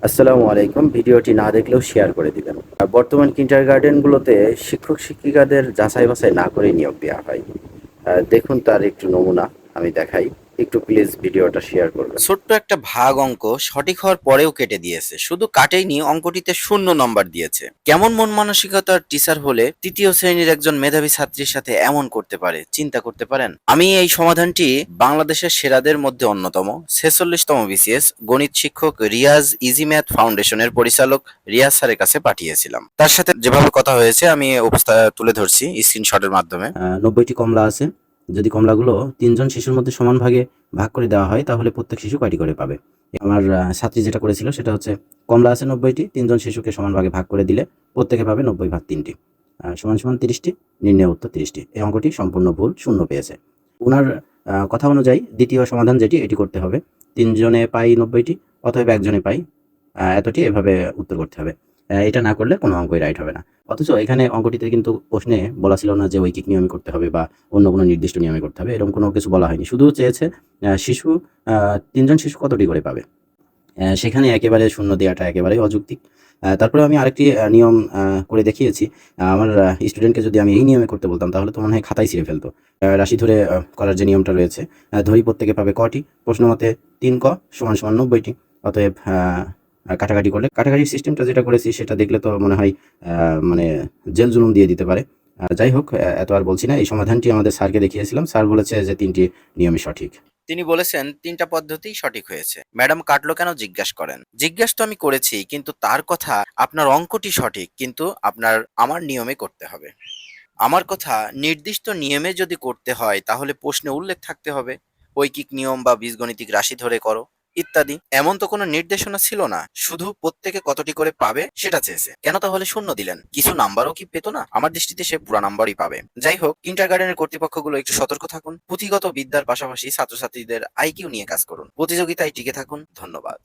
আসসালামু আলাইকুম। ভিডিওটি না দেখলেও শেয়ার করে দিবেন। বর্তমান কিন্ডারগার্টেনগুলোতে শিক্ষক-শিক্ষিকাদের যাচাই-বাছাই না করে নিয়োগ দেওয়া হয়। দেখুন তার একটু নমুনা আমি দেখাই। একটু প্লিজ ভিডিওটা শেয়ার করবেন। ছোট্ট একটা ভাগ অঙ্ক সঠিক হওয়ার পরেও কেটে দিয়েছে, শুধু কাটেইনি, অঙ্কটিতে 0 নম্বর দিয়েছে। কেমন মন মানসিকতার টিচার হলে তৃতীয় শ্রেণীর একজন মেধাবী ছাত্রীর সাথে এমন করতে পারে, চিন্তা করতে পারেন? আমি এই সমাধানটি বাংলাদেশের সেরাদের মধ্যে অন্যতম 46তম বিসিএস গণিত শিক্ষক রিয়াজ ইজি ম্যাথ ফাউন্ডেশনের পরিচালক রিয়াজ স্যারের কাছে পাঠিয়েছিলাম। তার সাথে যেভাবে কথা হয়েছে আমি অবস্থা তুলে ধরছি স্ক্রিনশটের মাধ্যমে। 90টি কমলা আছে। যদি কমলাগুলো ৩ জন শিশুর মধ্যে সমান ভাগে ভাগ করে দেওয়া হয় তাহলে প্রত্যেক শিশু কয়টি করে পাবে? আমার ছাত্রী যেটা করেছিল সেটা হচ্ছে কমলা আছে 90টি, ৩ জন শিশুকে সমান ভাগে ভাগ করে দিলে প্রত্যেকে পাবে 90 ভাগ ৩টি। সমান সমান 30টি, নির্ণয় উত্তর 30টি। এই অঙ্কটি সম্পূর্ণ ভুল, 0 পেয়েছে। উনার কথা অনুযায়ী দ্বিতীয় সমাধান যেটি এটি করতে হবে। ৩ জনে পাই 90টি, অতএব ১ জনে পাই এতটি, এভাবে উত্তর করতে হবে। এটা না করলে কোনো অঙ্কই রাইট হবে না। অথচ এখানে অঙ্কটিতে কিন্তু প্রশ্নে বলা ছিল না যে ঐকিক নিয়মে করতে হবে বা অন্য কোনো নির্দিষ্ট নিয়মে করতে হবে। এরকম কোনো কিছু বলা হয়নি। শুধু চেয়েছে শিশু ৩ জন শিশু কতটি করে পাবে? সেখানে একেবারে শূন্য দেওয়াটা একেবারেই অযৌক্তিক। তারপরেও আমি আরেকটি নিয়ম করে দেখিয়েছি। আমার স্টুডেন্টকে যদি আমি এই নিয়মে করতে বলতাম তাহলে তো মনে হয় খাতায় ছিঁড়ে ফেলত। রাশি ধরে করার যে নিয়মটা রয়েছে, ধরি প্রত্যেকে পাবে কটি? প্রশ্ন মতে ৩ ক = ৯০টি। অতএব কাটাকাটি করলে কাটাকাটির সিস্টেমটা যেটা করেছি সেটা দেখলে তো মনে হয় মানে জেল জুলুম দিয়ে দিতে পারে। যাই হোক, এত আর বলছি না। এই সমাধানটি আমাদের স্যারকে দেখিয়েছিলাম। স্যার বলেছে যে ৩টি নিয়মই সঠিক। তিনি বলেছেন ৩টা পদ্ধতিই সঠিক হয়েছে। ম্যাডাম কাটলো কেন জিজ্ঞাসা করেন। জিজ্ঞাসা তো আমি করেছি, কিন্তু তার কথা আপনার অঙ্কটি সঠিক, কিন্তু আপনার আমার নিয়মে করতে হবে। আমার কথা নির্দিষ্ট নিয়মে যদি করতে হয় তাহলে প্রশ্নে উল্লেখ থাকতে হবে, ঐকিক নিয়ম বা বীজগণিতিক রাশি ধরে করো ইত্যাদি। এমন তো কোনো নির্দেশনা ছিল না, শুধু প্রত্যেকে কতটি করে পাবে সেটা চেয়েছে। কেন তাহলে 0 দিলেন? কিছু নাম্বারও কি পেতো না? আমার দৃষ্টিতে সে পুরো নাম্বারই পাবে। যাই হোক, কিন্ডারগার্টেনের কর্তৃপক্ষগুলো একটু সতর্ক থাকুন। পুঁথিগত বিদ্যার পাশাপাশি ছাত্রছাত্রীদের আইকিউ নিয়ে কাজ করুন। প্রতিযোগিতায় টিকে থাকুন। ধন্যবাদ।